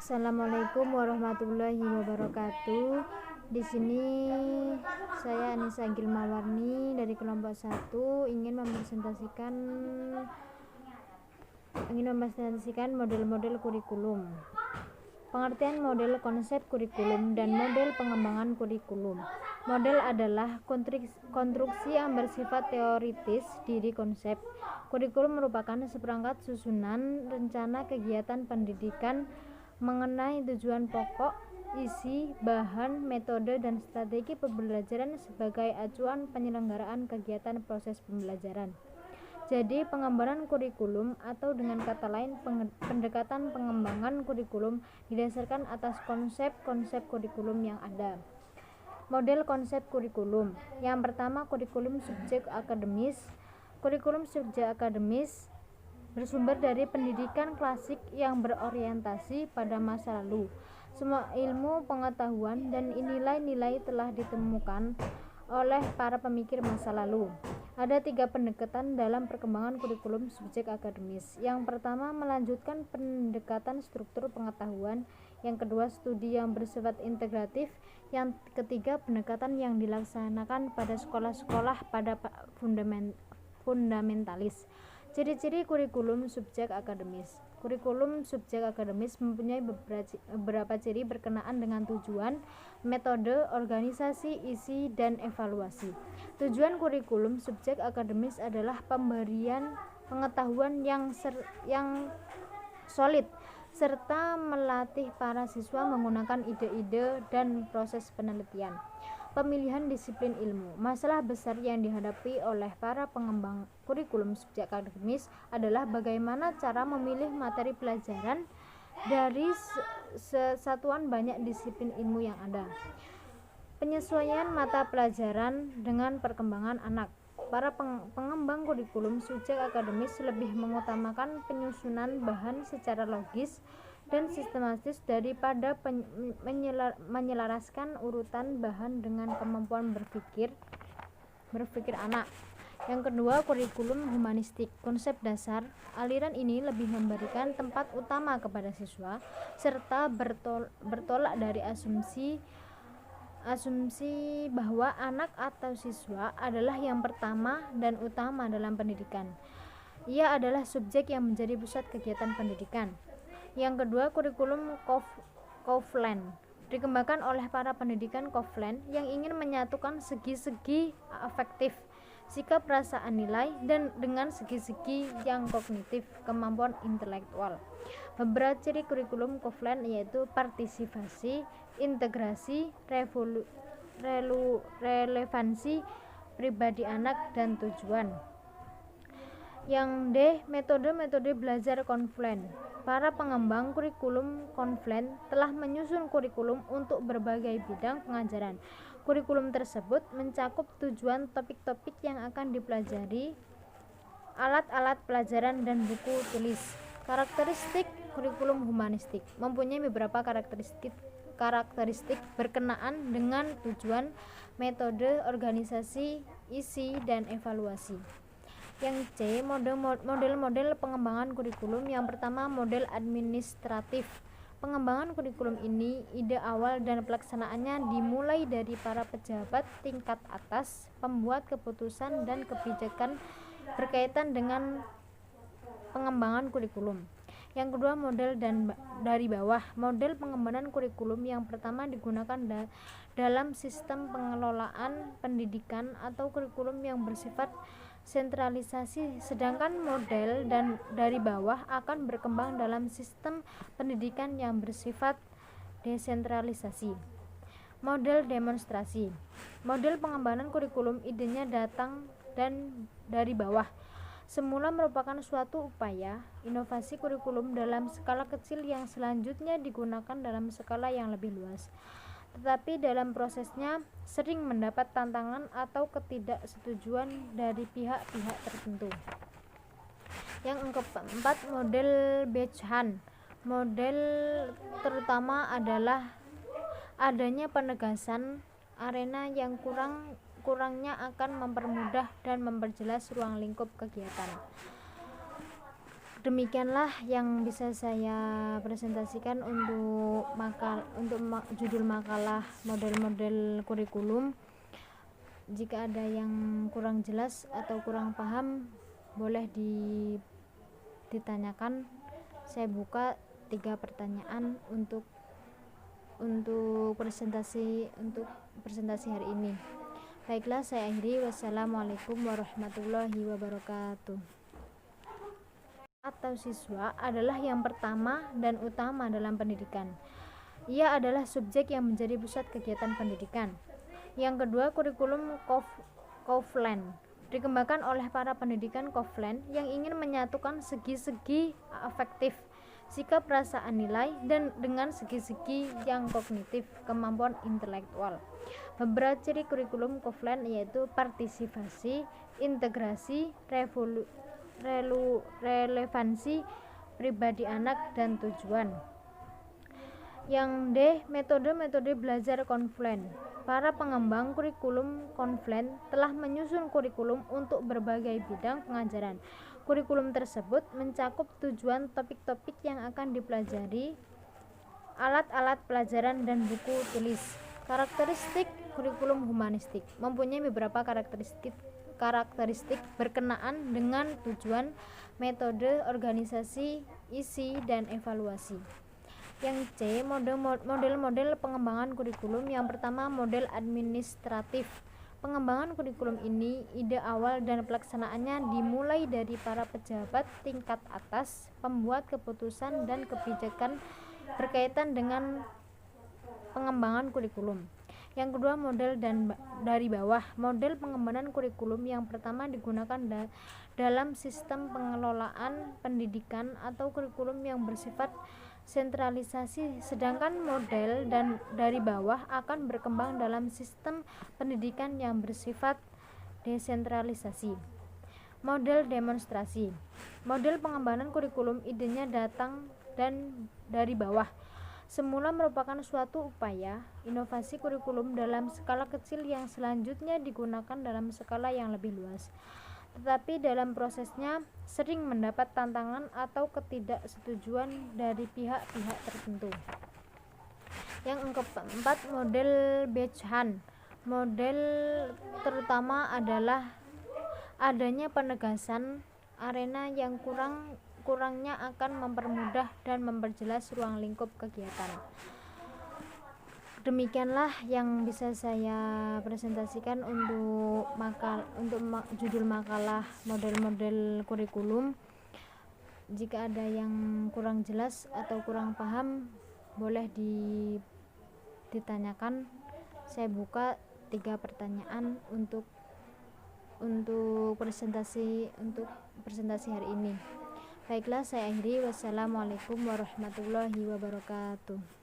Assalamualaikum warahmatullahi wabarakatuh. Di sini saya Anissa Gilmawarni dari kelompok 1 ingin mempresentasikan model-model kurikulum. Pengertian model konsep kurikulum dan model pengembangan kurikulum. Model adalah konstruksi yang bersifat teoritis diri konsep. Kurikulum merupakan seperangkat susunan rencana kegiatan pendidikan mengenai tujuan pokok, isi, bahan, metode, dan strategi pembelajaran sebagai acuan penyelenggaraan kegiatan proses pembelajaran. Jadi, pengembangan kurikulum atau dengan kata lain pendekatan pengembangan kurikulum didasarkan atas konsep-konsep kurikulum yang ada. Model konsep kurikulum. Yang pertama, kurikulum subjek akademis. Kurikulum subjek akademis bersumber dari pendidikan klasik yang berorientasi pada masa lalu. Semua ilmu, pengetahuan, dan nilai-nilai telah ditemukan oleh para pemikir masa lalu. Ada 3 pendekatan dalam perkembangan kurikulum subjek akademis. Yang pertama, melanjutkan pendekatan struktur pengetahuan. Yang kedua, studi yang bersifat integratif. Yang ketiga, pendekatan yang dilaksanakan pada sekolah-sekolah pada fundamentalis. Ciri-ciri kurikulum subjek akademis. Kurikulum subjek akademis mempunyai beberapa ciri berkenaan dengan tujuan, metode, organisasi, isi, dan evaluasi. Tujuan kurikulum subjek akademis adalah pemberian pengetahuan yang solid serta melatih para siswa menggunakan ide-ide dan proses penelitian. Pemilihan disiplin ilmu. Masalah besar yang dihadapi oleh para pengembang kurikulum subjek akademis adalah bagaimana cara memilih materi pelajaran dari satuan banyak disiplin ilmu yang ada. Penyesuaian mata pelajaran dengan perkembangan anak. Para pengembang kurikulum subjek akademis lebih mengutamakan penyusunan bahan secara logis dan sistematis daripada menyelaraskan urutan bahan dengan kemampuan berpikir anak. Yang kedua, kurikulum humanistik. Konsep dasar aliran ini lebih memberikan tempat utama kepada siswa serta bertolak dari asumsi bahwa anak atau siswa adalah yang pertama dan utama dalam pendidikan. Ia adalah subjek yang menjadi pusat kegiatan pendidikan. Yang kedua, kurikulum Kaufland dikembangkan oleh para pendidikan Kaufland yang ingin menyatukan segi-segi afektif, sikap, perasaan, nilai, dan dengan segi-segi yang kognitif, kemampuan intelektual. Beberapa ciri kurikulum Kaufland yaitu partisipasi, integrasi, relevansi, pribadi anak, dan tujuan. Yang D, metode belajar Kaufland. Para pengembang kurikulum Kaufland telah menyusun kurikulum untuk berbagai bidang pengajaran. Kurikulum tersebut mencakup tujuan, topik-topik yang akan dipelajari, alat-alat pelajaran, dan buku tulis. Karakteristik kurikulum humanistik mempunyai beberapa karakteristik berkenaan dengan tujuan, metode, organisasi, isi, dan evaluasi. Yang C, model-model pengembangan kurikulum. Yang pertama, model administratif. Pengembangan kurikulum ini, ide awal dan pelaksanaannya dimulai dari para pejabat tingkat atas, pembuat keputusan dan kebijakan berkaitan dengan pengembangan kurikulum. Yang kedua, model dari bawah. Model pengembangan kurikulum yang pertama digunakan dalam sistem pengelolaan pendidikan atau kurikulum yang bersifat sentralisasi, sedangkan model dari bawah akan berkembang dalam sistem pendidikan yang bersifat desentralisasi. Model demonstrasi. Model pengembangan kurikulum idenya datang dari bawah. Semula merupakan suatu upaya inovasi kurikulum dalam skala kecil yang selanjutnya digunakan dalam skala yang lebih luas. Tetapi dalam prosesnya sering mendapat tantangan atau ketidaksetujuan dari pihak-pihak tertentu. Yang keempat, model Beckham. Model terutama adalah adanya penegasan arena yang kurangnya akan mempermudah dan memperjelas ruang lingkup kegiatan. Demikianlah yang bisa saya presentasikan untuk judul makalah model-model kurikulum. Jika ada yang kurang jelas atau kurang paham, boleh ditanyakan. Saya buka 3 pertanyaan untuk presentasi hari ini. Baiklah, saya akhiri. Wassalamualaikum warahmatullahi wabarakatuh. Atau siswa adalah yang pertama dan utama dalam pendidikan. Ia adalah subjek yang menjadi pusat kegiatan pendidikan. Yang kedua, kurikulum Kaufland dikembangkan oleh para pendidikan Kaufland yang ingin menyatukan segi-segi afektif, sikap, perasaan, nilai, dan dengan segi-segi yang kognitif, kemampuan intelektual. Beberapa ciri kurikulum Kaufland yaitu partisipasi, integrasi, relevansi, pribadi anak, dan tujuan. Yang D, metode belajar Kaufland. Para pengembang kurikulum Kaufland telah menyusun kurikulum untuk berbagai bidang pengajaran. Kurikulum tersebut mencakup tujuan, topik-topik yang akan dipelajari, alat-alat pelajaran, dan buku tulis. Karakteristik kurikulum humanistik mempunyai beberapa karakteristik berkenaan dengan tujuan, metode, organisasi, isi, dan evaluasi. Yang C, model-model pengembangan kurikulum. Yang pertama, model administratif. Pengembangan kurikulum ini, ide awal dan pelaksanaannya dimulai dari para pejabat tingkat atas, pembuat keputusan dan kebijakan berkaitan dengan pengembangan kurikulum. Yang kedua, model dari bawah. Model pengembangan kurikulum yang pertama digunakan dalam sistem pengelolaan pendidikan atau kurikulum yang bersifat sentralisasi, sedangkan model dari bawah akan berkembang dalam sistem pendidikan yang bersifat desentralisasi. Model demonstrasi. Model pengembangan kurikulum idenya datang dari bawah. Semula merupakan suatu upaya inovasi kurikulum dalam skala kecil yang selanjutnya digunakan dalam skala yang lebih luas. Tetapi dalam prosesnya sering mendapat tantangan atau ketidaksetujuan dari pihak-pihak tertentu. Yang keempat, model Beckham. Model terutama adalah adanya penegasan arena yang kurangnya akan mempermudah dan memperjelas ruang lingkup kegiatan. Demikianlah yang bisa saya presentasikan untuk judul makalah model-model kurikulum. Jika ada yang kurang jelas atau kurang paham, boleh ditanyakan. Saya buka 3 pertanyaan untuk presentasi hari ini. Baiklah, saya akhiri. Wassalamualaikum warahmatullahi wabarakatuh.